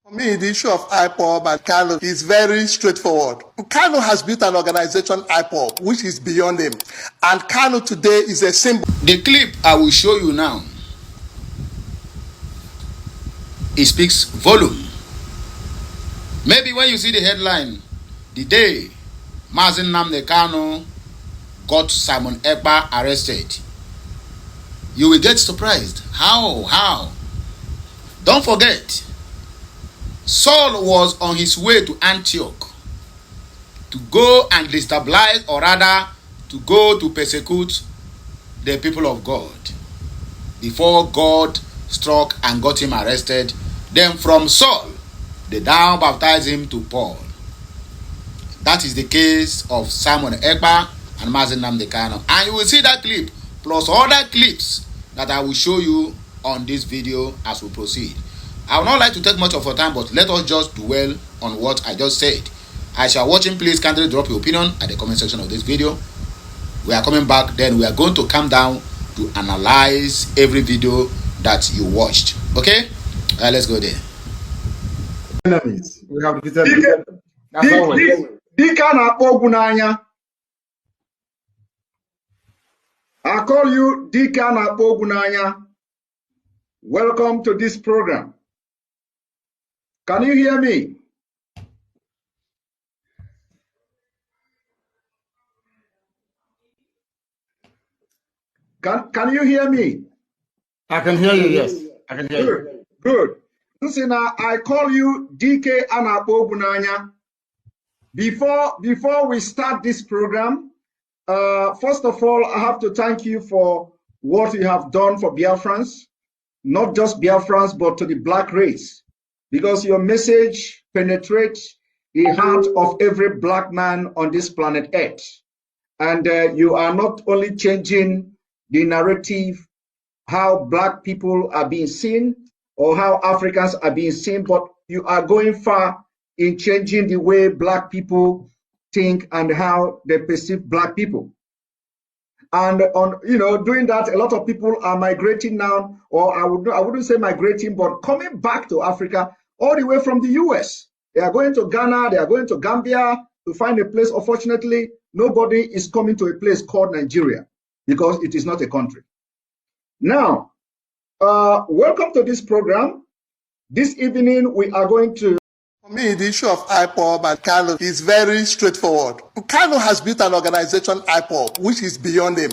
For me, the issue of IPOB and Kano is very straightforward. Kano has built an organization, IPOB, which is beyond him. And Kano today is a symbol. The clip I will show you now, it speaks volume. Maybe when you see the headline, the day Mazi Nnamdi Kanu got Simon Ekpa arrested, you will get surprised. How? Don't forget, Saul was on his way to Antioch to go and destabilize, or rather to go to persecute the people of God before God struck and got him arrested. Then from Saul, they now baptized him to Paul. That is the case of Simon Ekpa and Mazi Nnamdi Kanu. And you will see that clip plus other clips that I will show you on this video as we proceed. I would not like to take much of your time, but let us just dwell on what I just said. As you are watching, please kindly drop your opinion at the comment section of this video. We are coming back, then we are going to come down to analyze every video that you watched. Okay? Let's go there. Enemies. We have defeated. That's always. I call you Dikana Pogunanya. Welcome to this program. Can you hear me? Can you hear me? I can hear you, yes. I can hear you. Good. Listen, I call you DK Anapogunanya. Before we start this program, first of all, I have to thank you for what you have done for Biafrans, not just Biafrans, but to the black race, because your message penetrates the heart of every black man on this planet Earth. And you are not only changing the narrative, how black people are being seen or how Africans are being seen, but you are going far in changing the way black people think and how they perceive black people. And on doing that, a lot of people are migrating now, or I wouldn't say migrating, but coming back to Africa all the way from the US. They are going to Ghana, they are going to Gambia to find a place. Unfortunately, nobody is coming to a place called Nigeria because it is not a country. Now, welcome to this program. This evening, we are going to... For me, the issue of IPOB and Kano is very straightforward. Kano has built an organization, IPOB, which is beyond him.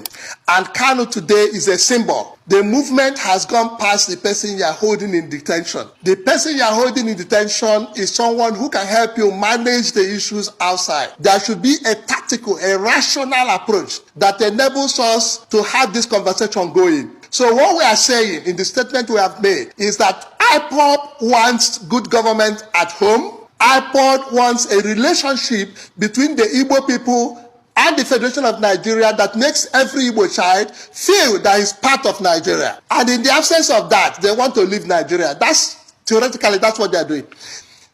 And Kano today is a symbol. The movement has gone past the person you are holding in detention. The person you are holding in detention is someone who can help you manage the issues outside. There should be a tactical, a rational approach that enables us to have this conversation going. So what we are saying in the statement we have made is that IPOB wants good government at home. IPOB wants a relationship between the Igbo people and the Federation of Nigeria that makes every Igbo child feel that he's part of Nigeria. And in the absence of that, they want to leave Nigeria. Theoretically, that's what they're doing.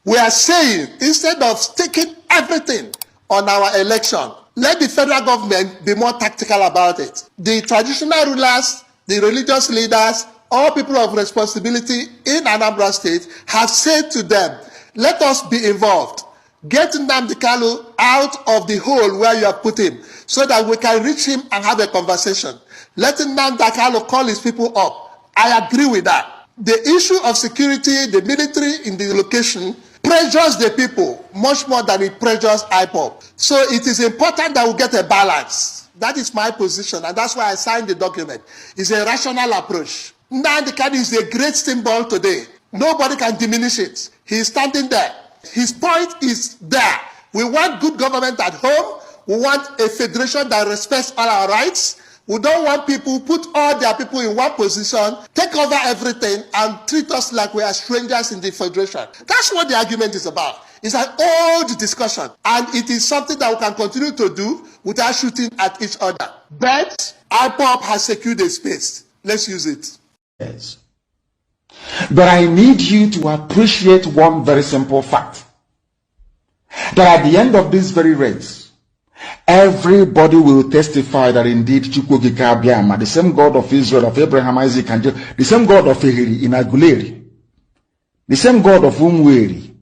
We are saying, instead of sticking everything on our election, let the federal government be more tactical about it. The traditional rulers, the religious leaders, all people of responsibility in Anambra State have said to them, let us be involved. Get Nnamdi Kanu out of the hole where you have put him so that we can reach him and have a conversation. Let Nnamdi Kanu call his people up. I agree with that. The issue of security, the military in the location, pressures the people much more than it pressures IPOB. So it is important that we get a balance. That is my position, and that's why I signed the document. It's a rational approach. Nnamdi Kanu is a great symbol today. Nobody can diminish it. He's standing there. His point is there. We want good government at home. We want a federation that respects all our rights. We don't want people put all their people in one position, take over everything, and treat us like we are strangers in the federation. That's what the argument is about. It's an old discussion, and it is something that we can continue to do without shooting at each other. But IPOB has secured a space. Let's use it. Yes. But I need you to appreciate one very simple fact. That at the end of this very race, everybody will testify that indeed Chukwuka Abiyama, the same God of Israel, of Abraham, Isaac, and Jacob, the same God of Ehiri in Aguleri, the same God of Umweri,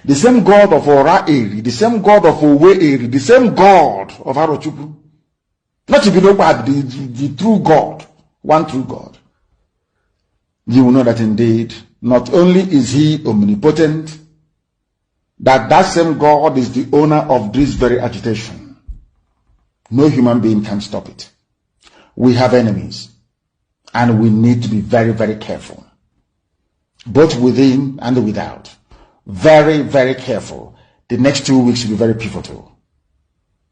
the same God of Ora-Eri, the same God of Owe-Eri, the same God of Arochukwu. Not to be no bad, the true God, one true God. You will know that indeed, not only is he omnipotent, that same God is the owner of this very agitation. No human being can stop it. We have enemies, and we need to be very, very careful, both within and without. Very, very careful. The next 2 weeks will be very pivotal.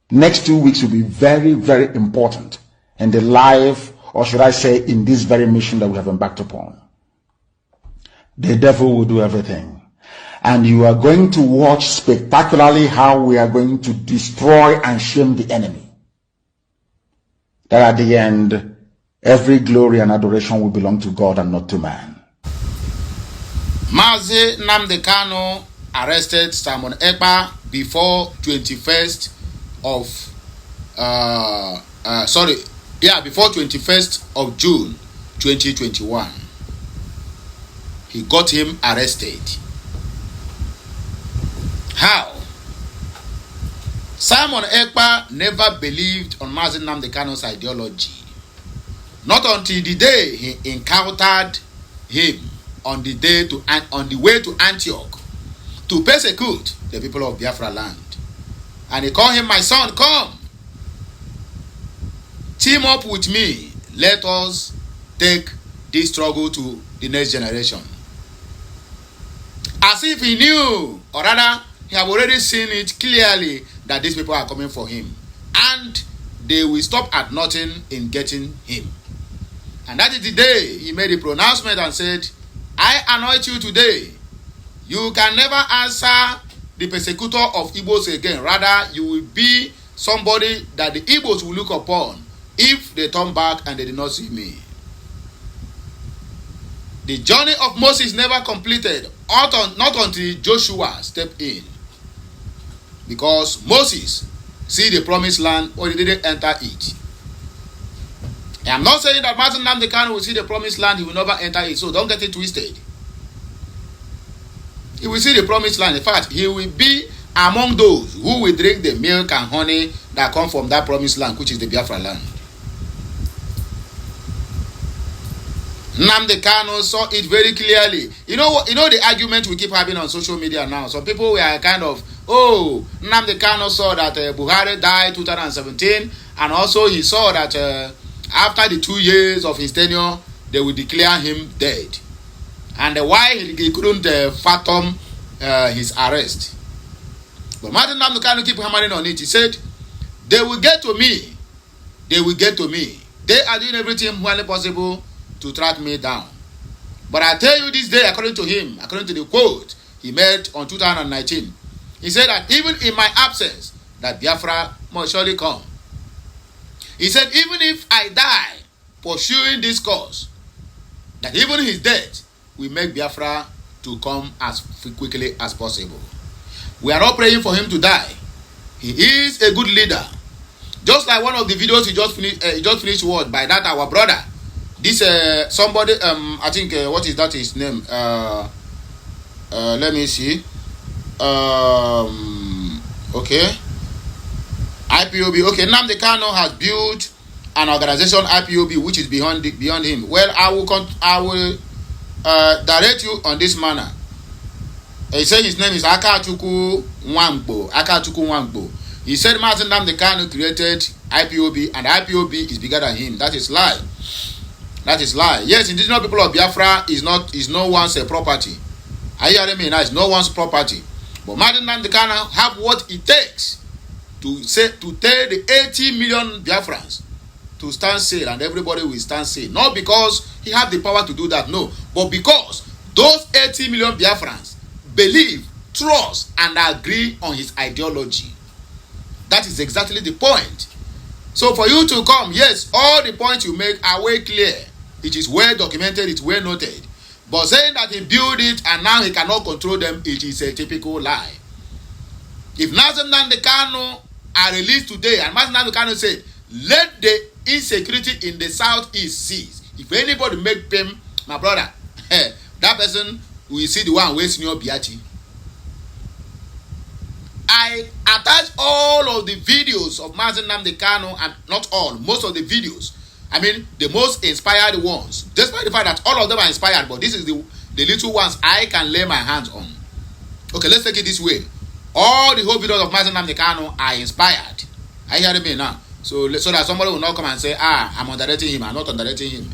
Next 2 weeks will be very, very important in the life, or should I say, in this very mission that we have embarked upon. The devil will do everything. And you are going to watch spectacularly how we are going to destroy and shame the enemy. That at the end, every glory and adoration will belong to God and not to man. Mazi Nnamdi Kanu arrested Simon Ekpa before 21st of June 2021. He got him arrested. How? Simon Ekpa never believed on Mazi Nnamdi Kanu's ideology. Not until the day he encountered him on the way to Antioch to persecute the people of Biafra land. And he called him, my son, come. Team up with me. Let us take this struggle to the next generation. As if he knew, or rather, he have already seen it clearly that these people are coming for him. And they will stop at nothing in getting him. And that is the day he made a pronouncement and said, I anoint you today. You can never answer the persecutor of Igbos again. Rather, you will be somebody that the Igbos will look upon if they turn back and they did not see me. The journey of Moses never completed, not until Joshua stepped in. Because Moses see the promised land, but he didn't enter it. I'm not saying that Mazi Nnamdi Kanu will see the promised land, he will never enter it, so don't get it twisted. He will see the promised land. In fact, he will be among those who will drink the milk and honey that come from that promised land, which is the Biafra land. Nnamdi Kanu saw it very clearly. You know the argument we keep having on social media now. Some people were kind of, Nnamdi Kanu saw that Buhari died 2017, and also he saw that after the 2 years of his tenure, they will declare him dead. And why he couldn't fathom his arrest. But Mazi Nnamdi Kanu keep hammering on it. He said, they will get to me. They will get to me. They are doing everything humanly possible to track me down. But I tell you this day, according to him, according to the quote he made on 2019, he said that even in my absence, that Biafra must surely come. He said, even if I die pursuing this cause, that even his death will make Biafra to come as quickly as possible. We are not praying for him to die. He is a good leader. Just like one of the videos he just finished watched by that our brother. This somebody I think what is that his name? Let me see. Okay. IPOB. Okay, Nnamdi Kanu has built an organization, IPOB, which is beyond him. Well, I will direct you on this manner. He said his name is Akachukwu Nwangbo. He said Mazi Nnamdi Kanu created IPOB, and IPOB is bigger than him. That is lie. That is lie. Yes, indigenous people of Biafra is no one's property. Are you hearing me now? It's no one's property. But Mazi Nnamdi Kanu have what it takes to tell the 80 million Biafrans to stand still, and everybody will stand still. Not because he have the power to do that, no, but because those 80 million Biafrans believe, trust, and agree on his ideology. That is exactly the point. So for you to come, yes, all the points you make are way clear. It is well documented, it's well noted. But saying that he built it and now he cannot control them, it is a typical lie. If Mazi Nnamdi Kanu are released today, and Mazi Nnamdi Kanu said, let the insecurity in the southeast cease. If anybody make him, my brother, that person we see the one wey senior Biachi. I attach all of the videos of Mazi Nnamdi Kanu, and not all, most of the videos. I mean, the most inspired ones. Despite the fact that all of them are inspired, but this is the little ones I can lay my hands on. Okay, let's take it this way. All the whole videos of Mazi Nnamdi Kanu are inspired. Are you hearing me now? So that somebody will not come and say, I'm underrating him, I'm not underrating him.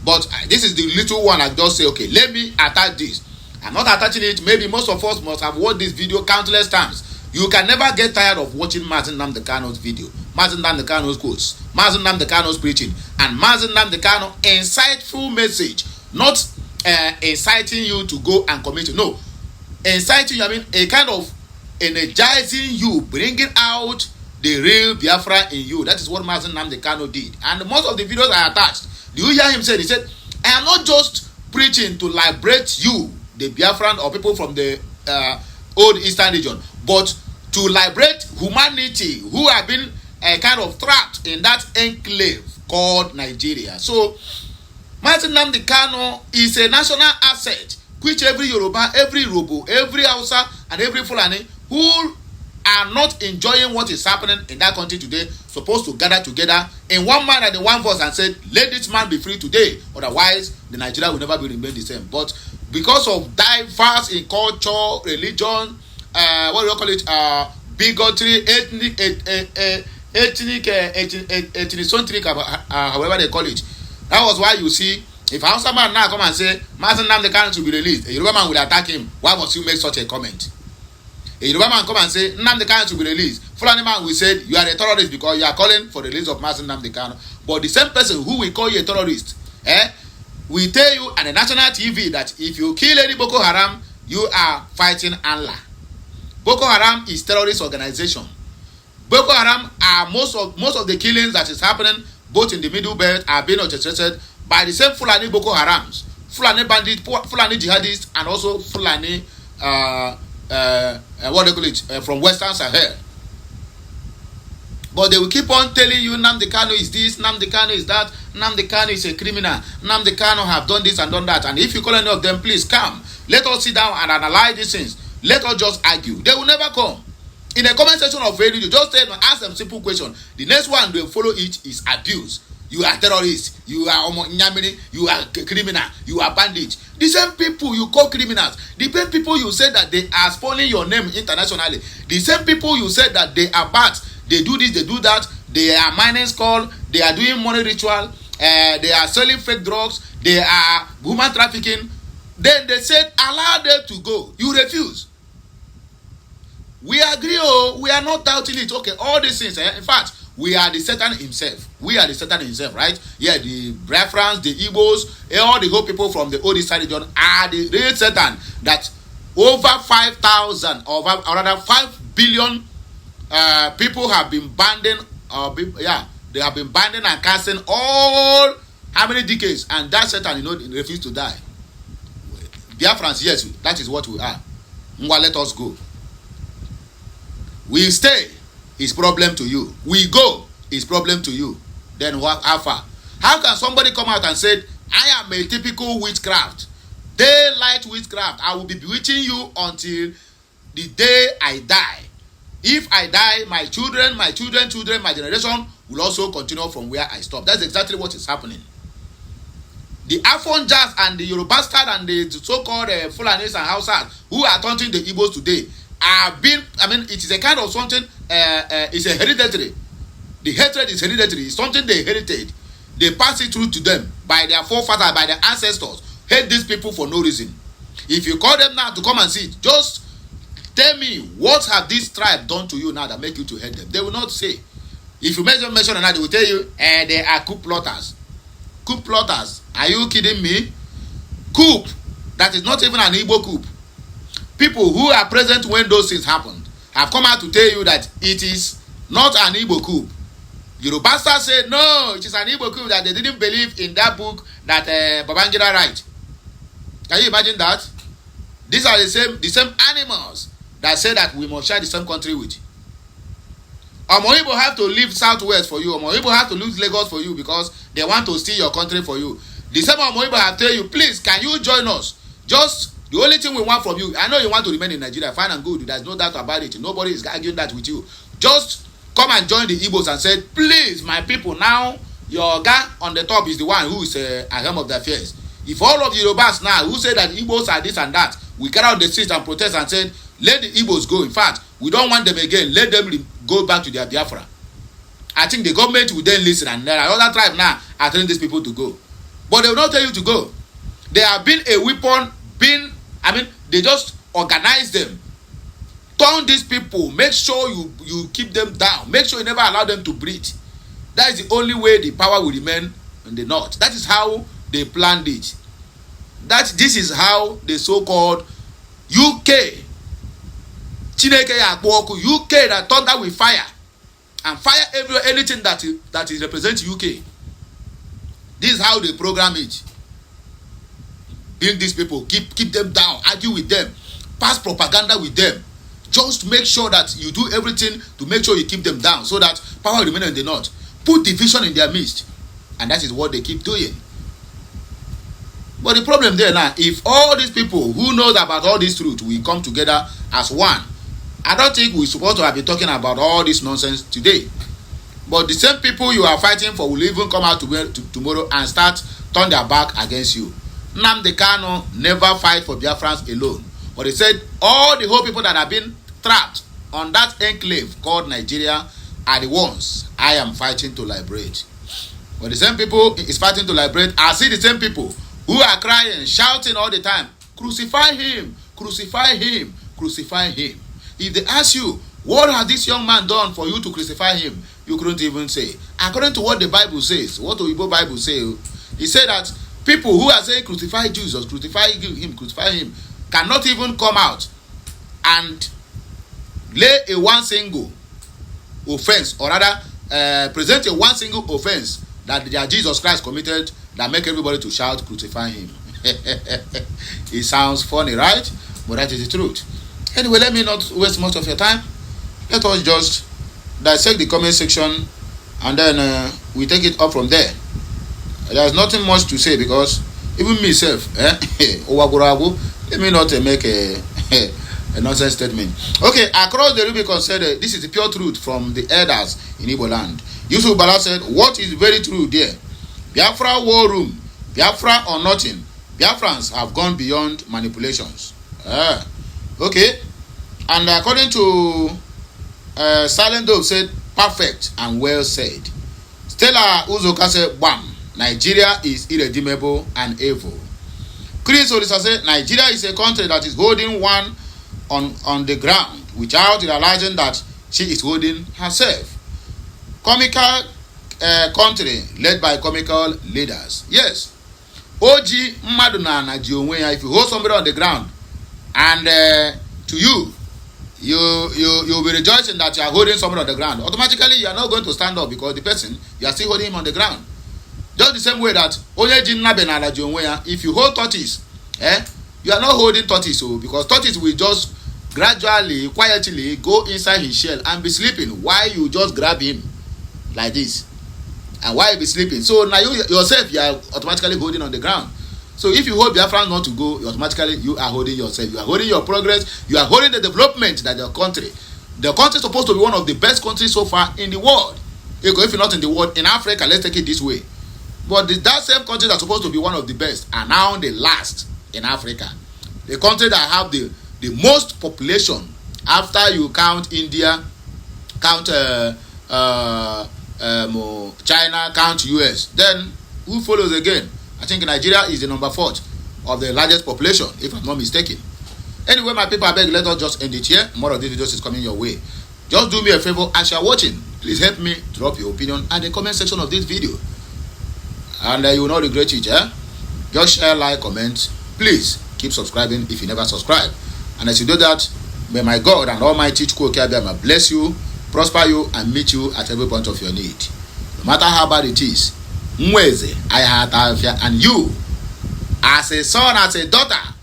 But this is the little one I just say, okay, let me attach this. I'm not attaching it. Maybe most of us must have watched this video countless times. You can never get tired of watching Mazi Nnamdi Kanu's video, Mazi Nnamdi Kanu's quotes, Mazi Nnamdi Kanu's preaching, and Mazi Nnamdi Kanu insightful message. Not inciting you to go and commit. No, inciting you, I mean a kind of energizing you, bringing out the real Biafra in you. That is what Mazi Nnamdi Kanu did. And most of the videos I attached, do you hear him say? He said, I am not just preaching to liberate you, the Biafran or people from the old Eastern region, but to liberate humanity who have been kind of trapped in that enclave called Nigeria. So Mazi Nnamdi Kanu is a national asset which every Yoruba, every Robo, every Hausa and every Fulani who are not enjoying what is happening in that country today supposed to gather together in one mind and in one voice and say, let this man be free today, otherwise the Nigeria will never be remain the same. But because of diverse in culture, religion, what do you call it, bigotry, ethnic, however they call it, that was why you see, if Hausa man now come and say Mazi Nnamdi Kanu to be released, a Yoruba man will attack him. Why must you make such a comment? A Yoruba man come and say Nnamdi Kanu to be released, Fulani man will say you are a terrorist because you are calling for the release of Mazi Nnamdi Kanu. But the same person who will call you a terrorist, will tell you on the national TV that if you kill any Boko Haram, you are fighting Allah. Boko Haram is terrorist organization. Boko Haram are most of the killings that is happening both in the Middle Belt are being orchestrated by the same Fulani Boko Harams, Fulani bandits, Fulani jihadists, and also Fulani what they call it, from Western Sahel. But they will keep on telling you Nnamdi Kanu is this, Nnamdi Kanu is that, Nnamdi Kanu is a criminal, Nnamdi Kanu have done this and done that. And if you call any of them, please come. Let us sit down and analyze these things. Let us just argue. They will never come. In the comment section of radio, just tell them, ask them simple question. The next one they follow it is abuse. You are terrorist, you are nyamini, you are criminal, you are bandit. The same people you call criminals, the same people you said that they are spoiling your name internationally, the same people you said that they are bad, they do this, they do that, they are mining skull, they are doing money ritual, they are selling fake drugs, they are human trafficking. Then they said allow them to go. You refuse. We agree, we are not doubting it. Okay, all these things, in fact, we are the Satan himself. We are the Satan himself, right? Yeah, the Biafrans, the Igbos, all the whole people from the old Eastern region are the real Satan. That over 5,000 or rather 5 billion people have been banding. They have been banding and casting all how many decades, and that Satan, refused to die. Biafrans, yes, that is what we are. Let us go. We stay, is problem to you. We go, is problem to you. Then what? How far? How can somebody come out and say, I am a typical witchcraft, daylight witchcraft? I will be bewitching you until the day I die. If I die, my children, my generation will also continue from where I stop. That's exactly what is happening. The Afon Jazz and the Yoruba Bastard and the so-called Fulanis and Hausas who are taunting the Igbos today are being, it is a kind of something, it's a hereditary. The hatred is hereditary. It's something they inherited. They pass it through to them by their forefathers, by their ancestors. Hate these people for no reason. If you call them now to come and see it, just tell me, what have this tribe done to you now that make you to hate them? They will not say. If you mention now, they will tell you, they are coup plotters. Coup plotters. Are you kidding me? Coup. That is not even an Igbo coup. People who are present when those things happened have come out to tell you that it is not an Igbo coup. Yoruba Bastard said, no, it is an Igbo coup, that they didn't believe in that book that Babangida write. Can you imagine that? These are the same animals that say that we must share the same country with. Omo Igbo have to leave Southwest for you. Omo Igbo have to lose Lagos for you because they want to steal your country for you. The same Omo Igbo have tell you, please, can you join us? Just The only thing we want from you, I know you want to remain in Nigeria, fine and good. There's no doubt about it. Nobody is arguing that with you. Just come and join the Igbos and say, please, my people, now your guy on the top is the one who is ahead of the affairs. If all of the Yorubas now who say that Igbos are this and that, we get out the streets and protest and say, let the Igbos go. In fact, we don't want them again. Let them go back to their Biafra. I think the government will then listen, and there are other tribes now are telling these people to go. But they will not tell you to go. They have been a weapon, they just organize them. Turn these people, make sure you keep them down. Make sure you never allow them to breathe. That is the only way the power will remain in the north. That is how they planned it. This is how the so-called UK, Chineke Yakwoku, UK that thunder with fire. And fire anything that is represents UK. This is how they program it. Build these people, keep them down, argue with them, pass propaganda with them. Just make sure that you do everything to make sure you keep them down so that power remains in the north. Put division in their midst. And that is what they keep doing. But the problem there now, if all these people who knows about all this truth will come together as one, I don't think we're supposed to have been talking about all this nonsense today. But the same people you are fighting for will even come out tomorrow and start turn their back against you. Nnamdi Kanu never fight for Biafrans alone. But he said all the whole people that have been trapped on that enclave called Nigeria are the ones I am fighting to liberate. But the same people is fighting to liberate are still the same people who are crying, shouting all the time, crucify him, crucify him, crucify him. If they ask you, what has this young man done for you to crucify him? You couldn't even say. According to what the Bible says, what the Igbo Bible says, he said that people who are saying crucify Jesus, crucify him, cannot even come out and lay a one single offense, or rather present a one single offense that Jesus Christ committed that make everybody to shout, crucify him. It sounds funny, right? But that is the truth. Anyway, let me not waste much of your time. Let us just dissect the comment section and then we take it up from there. There's nothing much to say because even myself, let me not make a nonsense statement. Okay, across the Rubicon said this is the pure truth from the elders in Igbo land. Yusuf Bala said, what is very true there? Biafra war room, Biafra or nothing. Biafrans have gone beyond manipulations. Okay, and according to Silent Dove said, perfect and well said. Stella Uzoka said, bam, Nigeria is irredeemable and evil. Chris Orisa said, Nigeria is a country that is holding one on the ground without realizing that she is holding herself. Comical country led by comical leaders. Yes. Oji Maduna na Jionweya, if you hold somebody on the ground and to you'll be rejoicing that you are holding somebody on the ground, automatically you are not going to stand up because the person, you are still holding him on the ground. Just the same way that if you hold tortoise, you are not holding tortoise, because tortoise will just gradually, quietly go inside his shell and be sleeping while you just grab him like this. And while you be sleeping, so now you yourself, you are automatically holding on the ground. So if you hold Biafra not to go, automatically you are holding yourself. You are holding your progress. You are holding the development that the country is supposed to be one of the best countries so far in the world. If you're not in the world, in Africa, let's take it this way. But that same country that's supposed to be one of the best are now the last in Africa. The country that have the most population after you count India, count China, count US. Then who follows again? I think Nigeria is the number 4 of the largest population, if I'm not mistaken. Anyway, my people, I beg, let us just end it here. More of these videos is coming your way. Just do me a favor as you are watching. Please help me drop your opinion at the comment section of this video. And you will not regret it, Just share, like, comment. Please keep subscribing if you never subscribe. And as you do that, may my God and Almighty Chukwuka bless you, prosper you, and meet you at every point of your need. No matter how bad it is, Mweze, I had and you, as a son, as a daughter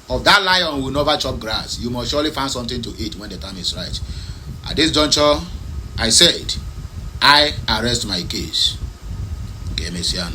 of that lion, will never chop grass. You must surely find something to eat when the time is right. At this juncture, I said, I arrest my case. MSE.